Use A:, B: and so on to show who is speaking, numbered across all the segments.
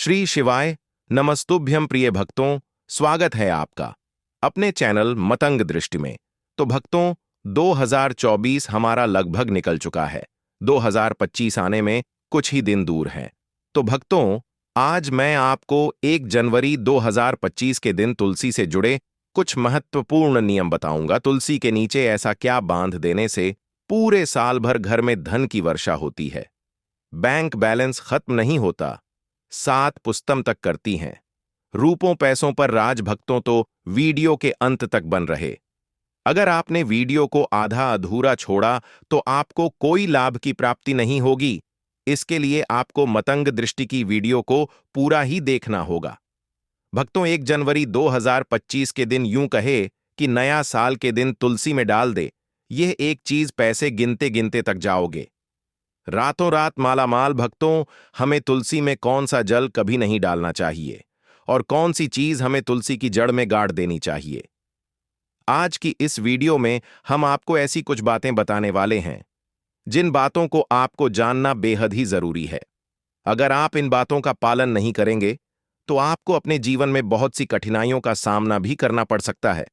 A: श्री शिवाय नमस्तुभ्यं प्रिय भक्तों, स्वागत है आपका अपने चैनल मतंग दृष्टि में। तो भक्तों, 2024 हमारा लगभग निकल चुका है। 2025 आने में कुछ ही दिन दूर हैं। तो भक्तों, आज मैं आपको 1 जनवरी 2025 के दिन तुलसी से जुड़े कुछ महत्वपूर्ण नियम बताऊंगा। तुलसी के नीचे ऐसा क्या बांध देने से पूरे साल भर घर में धन की वर्षा होती है, बैंक बैलेंस खत्म नहीं होता, 7 पुस्तम तक करती हैं, रूपों पैसों पर राज। भक्तों, तो वीडियो के अंत तक बन रहे। अगर आपने वीडियो को आधा अधूरा छोड़ा तो आपको कोई लाभ की प्राप्ति नहीं होगी। इसके लिए आपको मतंग दृष्टि की वीडियो को पूरा ही देखना होगा। भक्तों, 1 जनवरी 2025 के दिन यूं कहे कि नया साल के दिन तुलसी में डाल दे, यह एक चीज पैसे गिनते गिनते तक जाओगे, रातों रात मालामाल। भक्तों, हमें तुलसी में कौन सा जल कभी नहीं डालना चाहिए और कौन सी चीज हमें तुलसी की जड़ में गाड़ देनी चाहिए। आज की इस वीडियो में हम आपको ऐसी कुछ बातें बताने वाले हैं जिन बातों को आपको जानना बेहद ही जरूरी है। अगर आप इन बातों का पालन नहीं करेंगे तो आपको अपने जीवन में बहुत सी कठिनाइयों का सामना भी करना पड़ सकता है।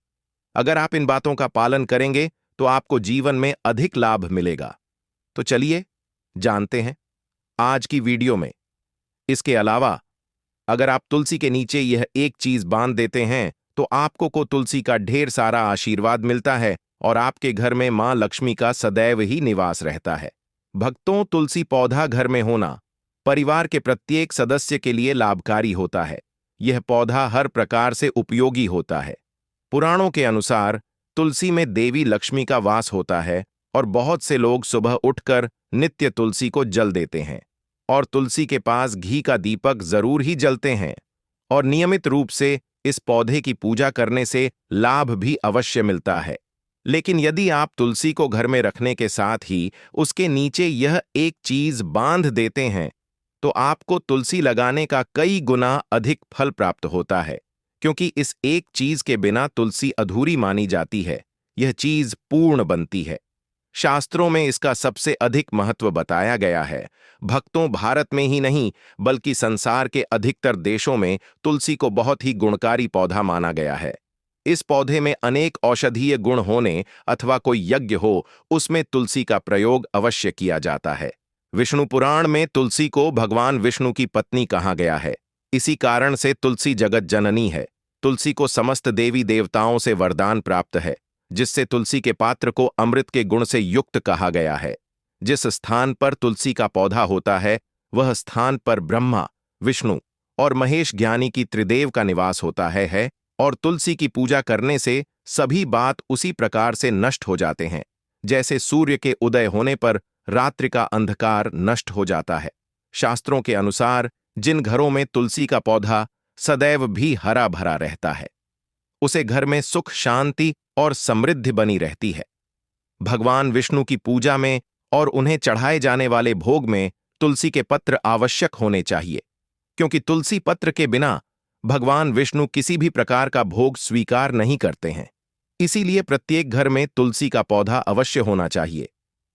A: अगर आप इन बातों का पालन करेंगे तो आपको जीवन में अधिक लाभ मिलेगा। तो चलिए जानते हैं आज की वीडियो में। इसके अलावा अगर आप तुलसी के नीचे यह एक चीज बांध देते हैं तो आपको को तुलसी का ढेर सारा आशीर्वाद मिलता है और आपके घर में मां लक्ष्मी का सदैव ही निवास रहता है। भक्तों, तुलसी पौधा घर में होना परिवार के प्रत्येक सदस्य के लिए लाभकारी होता है। यह पौधा हर प्रकार से उपयोगी होता है। पुराणों के अनुसार तुलसी में देवी लक्ष्मी का वास होता है और बहुत से लोग सुबह उठकर नित्य तुलसी को जल देते हैं और तुलसी के पास घी का दीपक जरूर ही जलते हैं और नियमित रूप से इस पौधे की पूजा करने से लाभ भी अवश्य मिलता है। लेकिन यदि आप तुलसी को घर में रखने के साथ ही उसके नीचे यह एक चीज बांध देते हैं तो आपको तुलसी लगाने का कई गुना अधिक फल प्राप्त होता है, क्योंकि इस एक चीज के बिना तुलसी अधूरी मानी जाती है। यह चीज पूर्ण बनती है। शास्त्रों में इसका सबसे अधिक महत्व बताया गया है। भक्तों, भारत में ही नहीं बल्कि संसार के अधिकतर देशों में तुलसी को बहुत ही गुणकारी पौधा माना गया है। इस पौधे में अनेक औषधीय गुण होने अथवा कोई यज्ञ हो, उसमें तुलसी का प्रयोग अवश्य किया जाता है। विष्णु पुराण में तुलसी को भगवान विष्णु की पत्नी कहा गया है। इसी कारण से तुलसी जगत जननी है। तुलसी को समस्त देवी देवताओं से वरदान प्राप्त है, जिससे तुलसी के पात्र को अमृत के गुण से युक्त कहा गया है। जिस स्थान पर तुलसी का पौधा होता है वह स्थान पर ब्रह्मा, विष्णु और महेश ज्ञानी की त्रिदेव का निवास होता है और तुलसी की पूजा करने से सभी बात उसी प्रकार से नष्ट हो जाते हैं जैसे सूर्य के उदय होने पर रात्रि का अंधकार नष्ट हो जाता है। शास्त्रों के अनुसार जिन घरों में तुलसी का पौधा सदैव भी हरा भरा रहता है उसे घर में सुख, शांति और समृद्धि बनी रहती है। भगवान विष्णु की पूजा में और उन्हें चढ़ाए जाने वाले भोग में तुलसी के पत्र आवश्यक होने चाहिए, क्योंकि तुलसी पत्र के बिना भगवान विष्णु किसी भी प्रकार का भोग स्वीकार नहीं करते हैं। इसीलिए प्रत्येक घर में तुलसी का पौधा अवश्य होना चाहिए।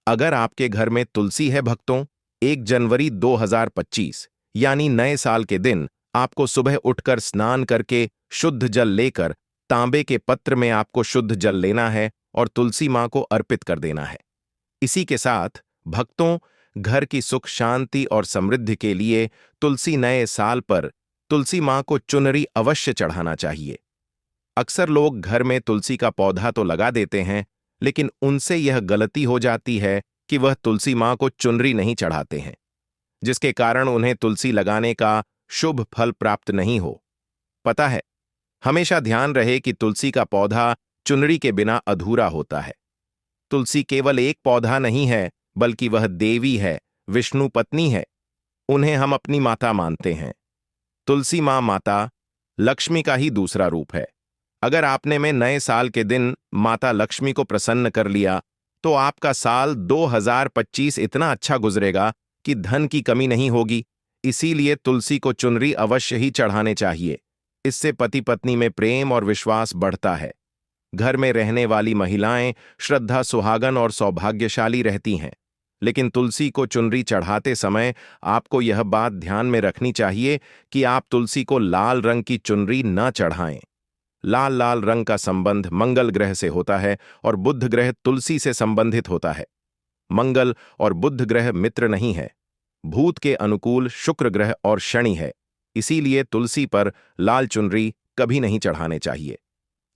A: अगर आपके घर में तुलसी है भक्तों, 1 जनवरी 2025 यानी नए साल के दिन आपको सुबह उठकर स्नान करके शुद्ध जल लेकर तांबे के पत्र में आपको शुद्ध जल लेना है और तुलसी मां को अर्पित कर देना है। इसी के साथ भक्तों, घर की सुख, शांति और समृद्धि के लिए तुलसी नए साल पर तुलसी मां को चुनरी अवश्य चढ़ाना चाहिए। अक्सर लोग घर में तुलसी का पौधा तो लगा देते हैं, लेकिन उनसे यह गलती हो जाती है कि वह तुलसी मां को चुनरी नहीं चढ़ाते हैं, जिसके कारण उन्हें तुलसी लगाने का शुभ फल प्राप्त नहीं हो। पता है, हमेशा ध्यान रहे कि तुलसी का पौधा चुनरी के बिना अधूरा होता है। तुलसी केवल एक पौधा नहीं है, बल्कि वह देवी है, विष्णु पत्नी है। उन्हें हम अपनी माता मानते हैं। तुलसी मां माता लक्ष्मी का ही दूसरा रूप है। अगर आपने में नए साल के दिन माता लक्ष्मी को प्रसन्न कर लिया तो आपका साल 2025 इतना अच्छा गुजरेगा कि धन की कमी नहीं होगी। इसीलिए तुलसी को चुनरी अवश्य ही चढ़ाने चाहिए। इससे पति पत्नी में प्रेम और विश्वास बढ़ता है। घर में रहने वाली महिलाएं श्रद्धा, सुहागन और सौभाग्यशाली रहती हैं। लेकिन तुलसी को चुनरी चढ़ाते समय आपको यह बात ध्यान में रखनी चाहिए कि आप तुलसी को लाल रंग की चुनरी न चढ़ाएं। लाल लाल रंग का संबंध मंगल ग्रह से होता है और बुध ग्रह तुलसी से संबंधित होता है। मंगल और बुध ग्रह मित्र नहीं है। भूत के अनुकूल शुक्र ग्रह और शनि है। इसीलिए तुलसी पर लाल चुनरी कभी नहीं चढ़ाने चाहिए।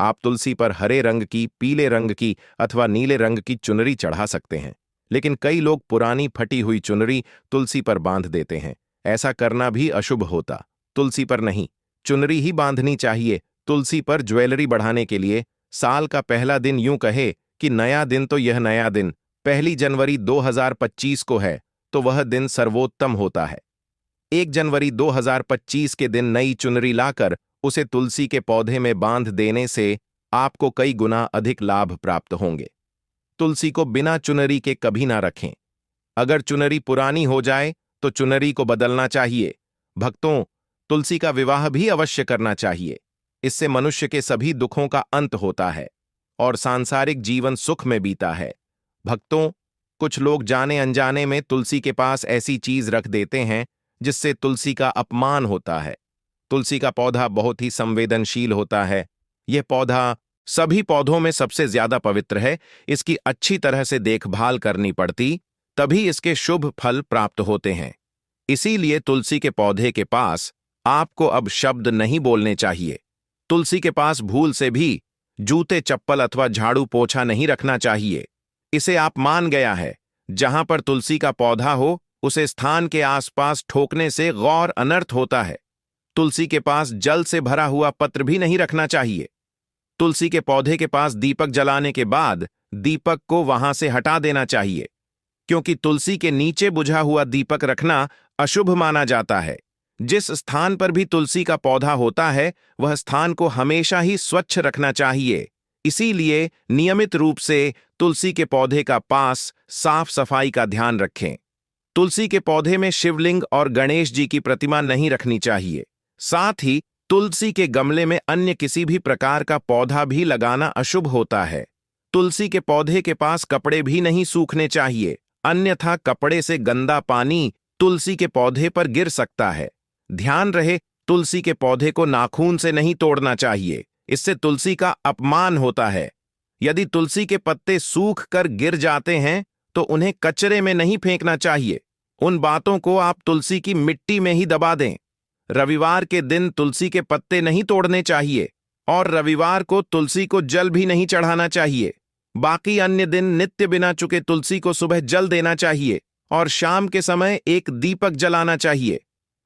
A: आप तुलसी पर हरे रंग की, पीले रंग की अथवा नीले रंग की चुनरी चढ़ा सकते हैं, लेकिन कई लोग पुरानी फटी हुई चुनरी तुलसी पर बांध देते हैं। ऐसा करना भी अशुभ होता। तुलसी पर नहीं, चुनरी ही बांधनी चाहिए। तुलसी पर ज्वेलरी बढ़ाने के लिए साल का पहला दिन यूं कहे कि नया दिन तो यह नया दिन 1 जनवरी 2025 को है, तो वह दिन सर्वोत्तम होता है। 1 जनवरी 2025 के दिन नई चुनरी लाकर उसे तुलसी के पौधे में बांध देने से आपको कई गुना अधिक लाभ प्राप्त होंगे। तुलसी को बिना चुनरी के कभी ना रखें। अगर चुनरी पुरानी हो जाए तो चुनरी को बदलना चाहिए। भक्तों, तुलसी का विवाह भी अवश्य करना चाहिए। इससे मनुष्य के सभी दुखों का अंत होता है और सांसारिक जीवन सुख में बीता है। भक्तों, कुछ लोग जाने अनजाने में तुलसी के पास ऐसी चीज रख देते हैं जिससे तुलसी का अपमान होता है। तुलसी का पौधा बहुत ही संवेदनशील होता है। यह पौधा सभी पौधों में सबसे ज्यादा पवित्र है। इसकी अच्छी तरह से देखभाल करनी पड़ती, तभी इसके शुभ फल प्राप्त होते हैं। इसीलिए तुलसी के पौधे के पास आपको अब शब्द नहीं बोलने चाहिए। तुलसी के पास भूल से भी जूते, चप्पल अथवा झाड़ू पोछा नहीं रखना चाहिए। इसे आप मान गया है। जहां पर तुलसी का पौधा हो उसे स्थान के आसपास ठोकने से गौर अनर्थ होता है। तुलसी के पास जल से भरा हुआ पत्र भी नहीं रखना चाहिए। तुलसी के पौधे के पास दीपक जलाने के बाद दीपक को वहां से हटा देना चाहिए, क्योंकि तुलसी के नीचे बुझा हुआ दीपक रखना अशुभ माना जाता है। जिस स्थान पर भी तुलसी का पौधा होता है वह स्थान को हमेशा ही स्वच्छ रखना चाहिए। इसीलिए नियमित रूप से तुलसी के पौधे का पास साफ सफाई का ध्यान रखें। तुलसी के पौधे में शिवलिंग और गणेश जी की प्रतिमा नहीं रखनी चाहिए। साथ ही तुलसी के गमले में अन्य किसी भी प्रकार का पौधा भी लगाना अशुभ होता है। तुलसी के पौधे के पास कपड़े भी नहीं सूखने चाहिए, अन्यथा कपड़े से गंदा पानी तुलसी के पौधे पर गिर सकता है। ध्यान रहे, तुलसी के पौधे को नाखून से नहीं तोड़ना चाहिए, इससे तुलसी का अपमान होता है। यदि तुलसी के पत्ते सूख कर गिर जाते हैं तो उन्हें कचरे में नहीं फेंकना चाहिए। उन बातों को आप तुलसी की मिट्टी में ही दबा दें। रविवार के दिन तुलसी के पत्ते नहीं तोड़ने चाहिए और रविवार को तुलसी को जल भी नहीं चढ़ाना चाहिए। बाकी अन्य दिन नित्य बिना चुके तुलसी को सुबह जल देना चाहिए और शाम के समय एक दीपक जलाना चाहिए।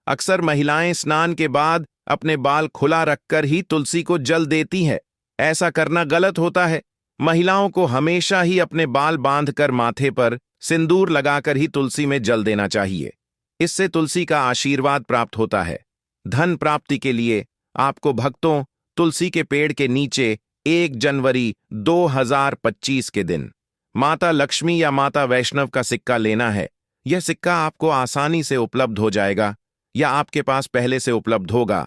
A: अक्सर महिलाएं स्नान के बाद अपने बाल खुला रखकर ही तुलसी को जल देती हैं। ऐसा करना गलत होता है। महिलाओं को हमेशा ही अपने बाल बांधकर माथे पर सिंदूर लगाकर ही तुलसी में जल देना चाहिए। इससे तुलसी का आशीर्वाद प्राप्त होता है। धन प्राप्ति के लिए आपको भक्तों तुलसी के पेड़ के नीचे 1 जनवरी 2025 के दिन माता लक्ष्मी या माता वैष्णव का सिक्का लेना है। यह सिक्का आपको आसानी से उपलब्ध हो जाएगा या आपके पास पहले से उपलब्ध होगा।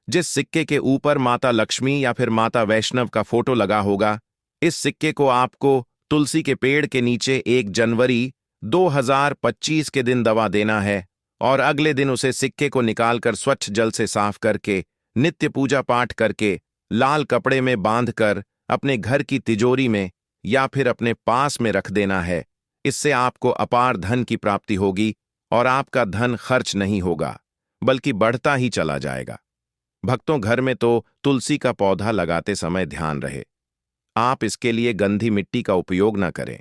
A: जिस सिक्के के ऊपर माता लक्ष्मी या फिर माता वैष्णव का फोटो लगा होगा, इस सिक्के को आपको तुलसी के पेड़ के नीचे 1 जनवरी 2025 के दिन दबा देना है और अगले दिन उसे सिक्के को निकालकर स्वच्छ जल से साफ करके नित्य पूजा पाठ करके लाल कपड़े में बांधकर अपने घर की तिजोरी में या फिर अपने पास में रख देना है। इससे आपको अपार धन की प्राप्ति होगी और आपका धन खर्च नहीं होगा बल्कि बढ़ता ही चला जाएगा। भक्तों, घर में तो तुलसी का पौधा लगाते समय ध्यान रहे, आप इसके लिए गंधी मिट्टी का उपयोग न करें।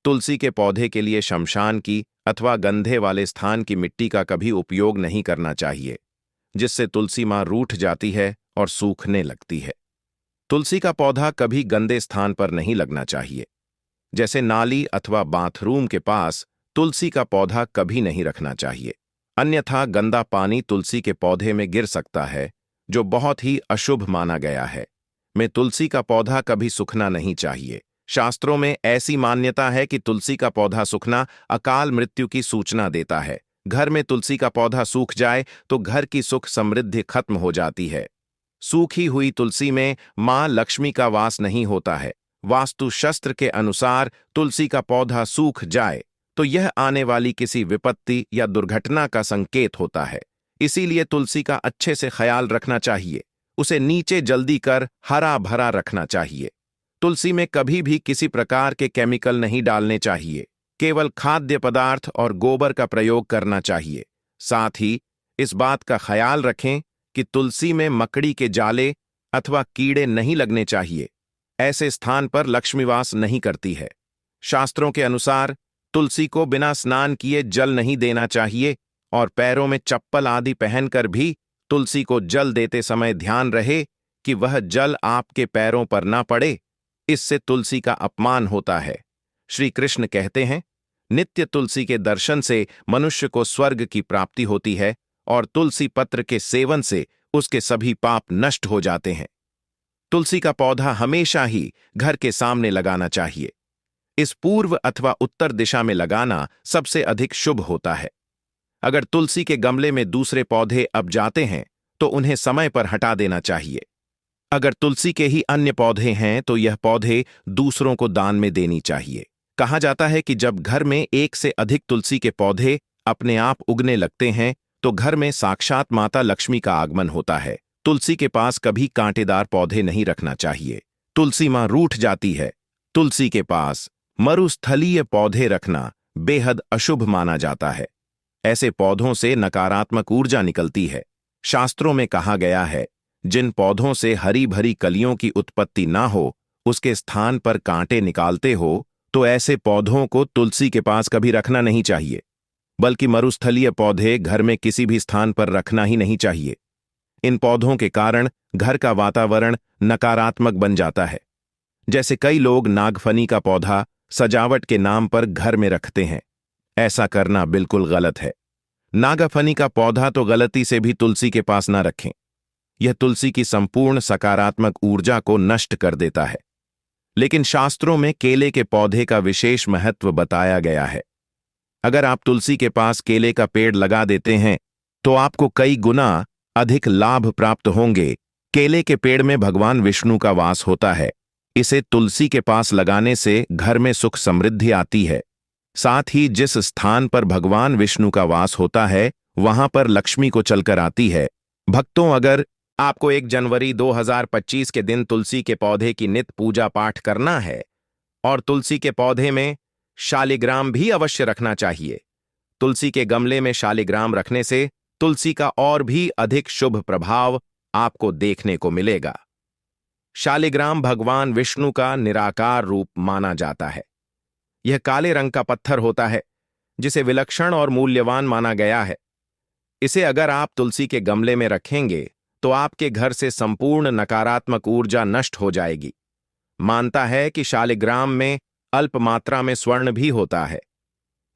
A: तुलसी के पौधे के लिए शमशान की अथवा गंधे वाले स्थान की मिट्टी का कभी उपयोग नहीं करना चाहिए, जिससे तुलसी मां रूठ जाती है और सूखने लगती है। तुलसी का पौधा कभी गंदे स्थान पर नहीं लगना चाहिए, जैसे नाली अथवा बाथरूम के पास तुलसी का पौधा कभी नहीं रखना चाहिए, अन्यथा गंदा पानी तुलसी के पौधे में गिर सकता है, जो बहुत ही अशुभ माना गया है। में तुलसी का पौधा कभी सूखना नहीं चाहिए। शास्त्रों में ऐसी मान्यता है कि तुलसी का पौधा सूखना अकाल मृत्यु की सूचना देता है। घर में तुलसी का पौधा सूख जाए तो घर की सुख समृद्धि खत्म हो जाती है। सूखी हुई तुलसी में मां लक्ष्मी का वास नहीं होता है। वास्तु शास्त्र के अनुसार तुलसी का पौधा सूख जाए तो यह आने वाली किसी विपत्ति या दुर्घटना का संकेत होता है। इसीलिए तुलसी का अच्छे से ख्याल रखना चाहिए। उसे नीचे जल्दी कर हरा भरा रखना चाहिए। तुलसी में कभी भी किसी प्रकार के केमिकल नहीं डालने चाहिए। केवल खाद्य पदार्थ और गोबर का प्रयोग करना चाहिए। साथ ही इस बात का ख्याल रखें कि तुलसी में मकड़ी के जाले अथवा कीड़े नहीं लगने चाहिए। ऐसे स्थान पर लक्ष्मीवास नहीं करती है। शास्त्रों के अनुसार तुलसी को बिना स्नान किए जल नहीं देना चाहिए और पैरों में चप्पल आदि पहनकर भी तुलसी को जल देते समय ध्यान रहे कि वह जल आपके पैरों पर ना पड़े। इससे तुलसी का अपमान होता है। श्री कृष्ण कहते हैं, नित्य तुलसी के दर्शन से मनुष्य को स्वर्ग की प्राप्ति होती है और तुलसी पत्र के सेवन से उसके सभी पाप नष्ट हो जाते हैं। तुलसी का पौधा हमेशा ही घर के सामने लगाना चाहिए। इस पूर्व अथवा उत्तर दिशा में लगाना सबसे अधिक शुभ होता है। अगर तुलसी के गमले में दूसरे पौधे अब जाते हैं तो उन्हें समय पर हटा देना चाहिए। अगर तुलसी के ही अन्य पौधे हैं तो यह पौधे दूसरों को दान में देनी चाहिए। कहा जाता है कि जब घर में एक से अधिक तुलसी के पौधे अपने आप उगने लगते हैं तो घर में साक्षात माता लक्ष्मी का आगमन होता है। तुलसी के पास कभी कांटेदार पौधे नहीं रखना चाहिए। तुलसी मां रूठ जाती है। तुलसी के पास मरुस्थलीय पौधे रखना बेहद अशुभ माना जाता है। ऐसे पौधों से नकारात्मक ऊर्जा निकलती है। शास्त्रों में कहा गया है, जिन पौधों से हरी भरी कलियों की उत्पत्ति ना हो, उसके स्थान पर कांटे निकालते हो, तो ऐसे पौधों को तुलसी के पास कभी रखना नहीं चाहिए। बल्कि मरुस्थलीय पौधे घर में किसी भी स्थान पर रखना ही नहीं चाहिए। इन पौधों के कारण घर का वातावरण नकारात्मक बन जाता है। जैसे कई लोग नागफनी का पौधा सजावट के नाम पर घर में रखते हैं। ऐसा करना बिल्कुल गलत है। नागफनी का पौधा तो गलती से भी तुलसी के पास ना रखें। यह तुलसी की संपूर्ण सकारात्मक ऊर्जा को नष्ट कर देता है। लेकिन शास्त्रों में केले के पौधे का विशेष महत्व बताया गया है। अगर आप तुलसी के पास केले का पेड़ लगा देते हैं तो आपको कई गुना अधिक लाभ प्राप्त होंगे। केले के पेड़ में भगवान विष्णु का वास होता है। इसे तुलसी के पास लगाने से घर में सुख समृद्धि आती है। साथ ही जिस स्थान पर भगवान विष्णु का वास होता है वहां पर लक्ष्मी को चलकर आती है। भक्तों, अगर आपको 1 जनवरी 2025 के दिन तुलसी के पौधे की नित्य पूजा पाठ करना है और तुलसी के पौधे में शालिग्राम भी अवश्य रखना चाहिए। तुलसी के गमले में शालिग्राम रखने से तुलसी का और भी अधिक शुभ प्रभाव आपको देखने को मिलेगा। शालिग्राम भगवान विष्णु का निराकार रूप माना जाता है। यह काले रंग का पत्थर होता है जिसे विलक्षण और मूल्यवान माना गया है। इसे अगर आप तुलसी के गमले में रखेंगे तो आपके घर से संपूर्ण नकारात्मक ऊर्जा नष्ट हो जाएगी। मानता है कि शालिग्राम में अल्प मात्रा में स्वर्ण भी होता है।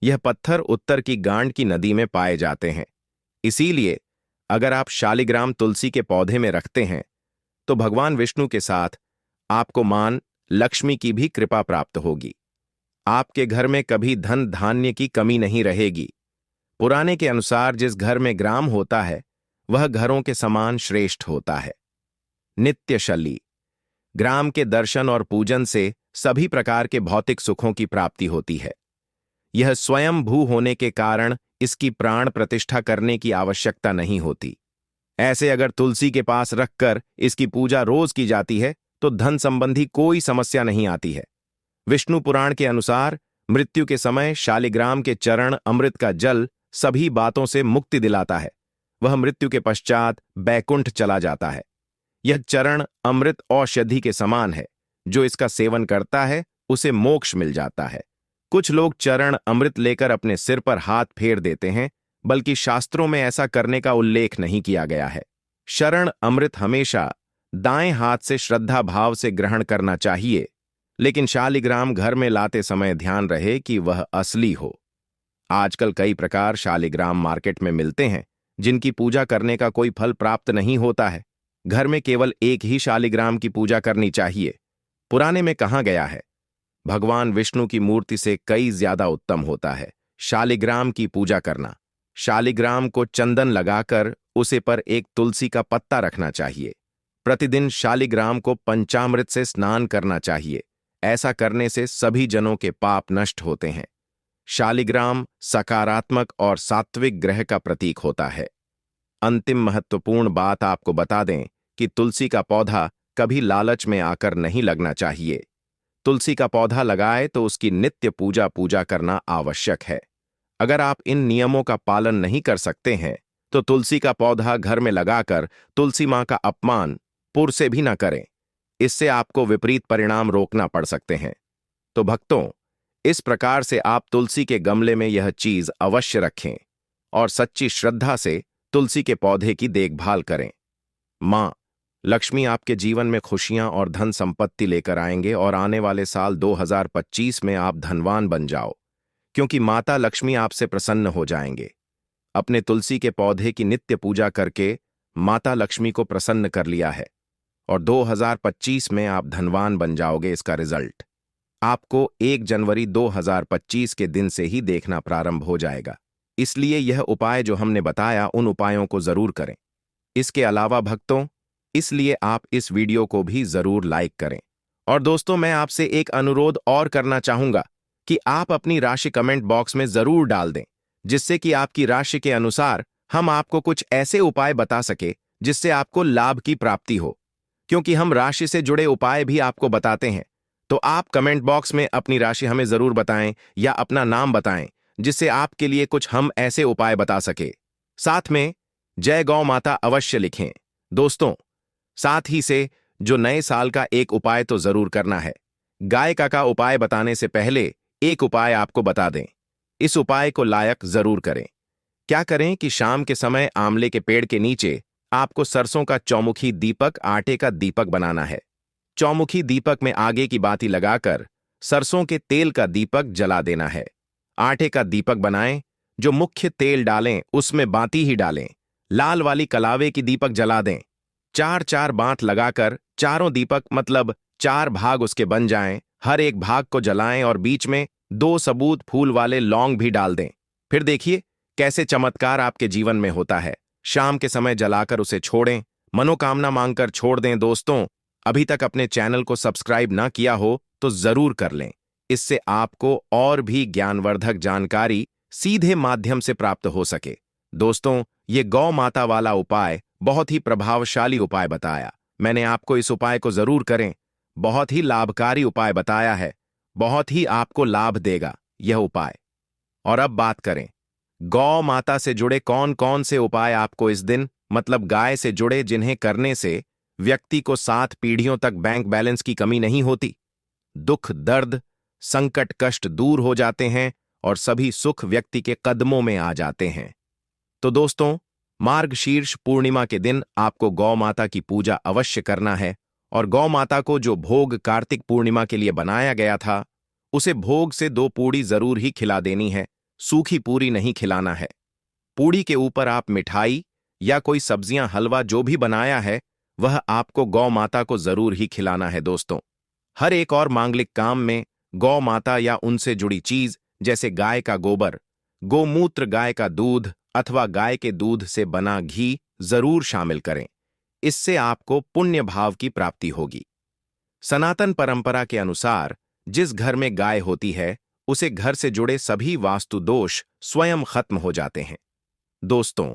A: यह पत्थर उत्तर की गांड की नदी में पाए जाते हैं। इसीलिए अगर आप शालिग्राम तुलसी के पौधे में रखते हैं तो भगवान विष्णु के साथ आपको मान लक्ष्मी की भी कृपा प्राप्त होगी। आपके घर में कभी धन धान्य की कमी नहीं रहेगी। पुराने के अनुसार जिस घर में ग्राम होता है वह घरों के समान श्रेष्ठ होता है। नित्य शली ग्राम के दर्शन और पूजन से सभी प्रकार के भौतिक सुखों की प्राप्ति होती है। यह स्वयं भू होने के कारण इसकी प्राण प्रतिष्ठा करने की आवश्यकता नहीं होती। ऐसे अगर तुलसी के पास रखकर इसकी पूजा रोज की जाती है तो धन संबंधी कोई समस्या नहीं आती है। विष्णु पुराण के अनुसार मृत्यु के समय शालिग्राम के चरण अमृत का जल सभी बातों से मुक्ति दिलाता है। वह मृत्यु के पश्चात बैकुंठ चला जाता है। यह चरण अमृत औषधि के समान है। जो इसका सेवन करता है उसे मोक्ष मिल जाता है। कुछ लोग चरण अमृत लेकर अपने सिर पर हाथ फेर देते हैं, बल्कि शास्त्रों में ऐसा करने का उल्लेख नहीं किया गया है। शरण अमृत हमेशा दाएं हाथ से श्रद्धा भाव से ग्रहण करना चाहिए, लेकिन शालिग्राम घर में लाते समय ध्यान रहे कि वह असली हो। आजकल कई प्रकार शालिग्राम मार्केट में मिलते हैं जिनकी पूजा करने का कोई फल प्राप्त नहीं होता है। घर में केवल एक ही शालिग्राम की पूजा करनी चाहिए। पुराने में कहा गया है, भगवान विष्णु की मूर्ति से कई ज्यादा उत्तम होता है शालिग्राम की पूजा करना। शालिग्राम को चंदन लगाकर उसे पर एक तुलसी का पत्ता रखना चाहिए। प्रतिदिन शालिग्राम को पंचामृत से स्नान करना चाहिए। ऐसा करने से सभी जनों के पाप नष्ट होते हैं। शालिग्राम सकारात्मक और सात्विक ग्रह का प्रतीक होता है। अंतिम महत्वपूर्ण बात आपको बता दें कि तुलसी का पौधा कभी लालच में आकर नहीं लगना चाहिए। तुलसी का पौधा लगाए तो उसकी नित्य पूजा करना आवश्यक है। अगर आप इन नियमों का पालन नहीं कर सकते हैं तो तुलसी का पौधा घर में लगाकर तुलसी मां का अपमान पुर से भी न करें। इससे आपको विपरीत परिणाम रोकना पड़ सकते हैं। तो भक्तों, इस प्रकार से आप तुलसी के गमले में यह चीज अवश्य रखें और सच्ची श्रद्धा से तुलसी के पौधे की देखभाल करें। मां लक्ष्मी आपके जीवन में खुशियां और धन संपत्ति लेकर आएंगे और आने वाले साल 2025 में आप धनवान बन जाओ, क्योंकि माता लक्ष्मी आपसे प्रसन्न हो जाएंगे। अपने तुलसी के पौधे की नित्य पूजा करके माता लक्ष्मी को प्रसन्न कर लिया है और 2025 में आप धनवान बन जाओगे। इसका रिजल्ट आपको 1 जनवरी 2025 के दिन से ही देखना प्रारंभ हो जाएगा। इसलिए यह उपाय जो हमने बताया उन उपायों को जरूर करें। इसके अलावा भक्तों, इसलिए आप इस वीडियो को भी जरूर लाइक करें। और दोस्तों, मैं आपसे एक अनुरोध और करना चाहूंगा कि आप अपनी राशि कमेंट बॉक्स में जरूर डाल दें, जिससे कि आपकी राशि के अनुसार हम आपको कुछ ऐसे उपाय बता सके जिससे आपको लाभ की प्राप्ति हो। क्योंकि हम राशि से जुड़े उपाय भी आपको बताते हैं, तो आप कमेंट बॉक्स में अपनी राशि हमें जरूर बताएं या अपना नाम बताएं, जिससे आपके लिए कुछ हम ऐसे उपाय बता सके। साथ में जय गौ माता अवश्य लिखें। दोस्तों, साथ ही से जो नए साल का एक उपाय तो जरूर करना है। गाय का उपाय बताने से पहले एक उपाय आपको बता दें। इस उपाय को लायक जरूर करें। क्या करें कि शाम के समय आंवले के पेड़ के नीचे आपको सरसों का चौमुखी दीपक, आटे का दीपक बनाना है। चौमुखी दीपक में आगे की बाती लगाकर सरसों के तेल का दीपक जला देना है। आटे का दीपक बनाएं, जो मुख्य तेल डालें उसमें बाती ही डालें। लाल वाली कलावे की दीपक जला दें। 4-4 बांत लगाकर चारों दीपक मतलब 4 भाग उसके बन जाएं। हर एक भाग को जलाएं और बीच में 2 सबूत फूल वाले लौंग भी डाल दें। फिर देखिए कैसे चमत्कार आपके जीवन में होता है। शाम के समय जलाकर उसे छोड़ें, मनोकामना मांगकर छोड़ दें। दोस्तों, अभी तक अपने चैनल को सब्सक्राइब ना किया हो तो जरूर कर लें। इससे आपको और भी ज्ञानवर्धक जानकारी सीधे माध्यम से प्राप्त हो सके। दोस्तों, ये गौ माता वाला उपाय बहुत ही प्रभावशाली उपाय बताया मैंने आपको। इस उपाय को जरूर करें। बहुत ही लाभकारी उपाय बताया है। बहुत ही आपको लाभ देगा यह उपाय। और अब बात करें गौ माता से जुड़े कौन कौन से उपाय आपको इस दिन मतलब गाय से जुड़े, जिन्हें करने से व्यक्ति को 7 पीढ़ियों तक बैंक बैलेंस की कमी नहीं होती, दुख दर्द संकट कष्ट दूर हो जाते हैं और सभी सुख व्यक्ति के कदमों में आ जाते हैं। तो दोस्तों, मार्गशीर्ष पूर्णिमा के दिन आपको गौ माता की पूजा अवश्य करना है और गौ माता को जो भोग कार्तिक पूर्णिमा के लिए बनाया गया था, उसे भोग से 2 पूड़ी जरूर ही खिला देनी है। सूखी पूरी नहीं खिलाना है। पूड़ी के ऊपर आप मिठाई या कोई सब्जियां, हलवा जो भी बनाया है वह आपको गौ माता को जरूर ही खिलाना है। दोस्तों, हर एक और मांगलिक काम में गौ माता या उनसे जुड़ी चीज जैसे गाय का गोबर, गोमूत्र, गाय का दूध अथवा गाय के दूध से बना घी जरूर शामिल करें। इससे आपको पुण्य भाव की प्राप्ति होगी। सनातन परंपरा के अनुसार जिस घर में गाय होती है उसे घर से जुड़े सभी वास्तु दोष स्वयं खत्म हो जाते हैं। दोस्तों,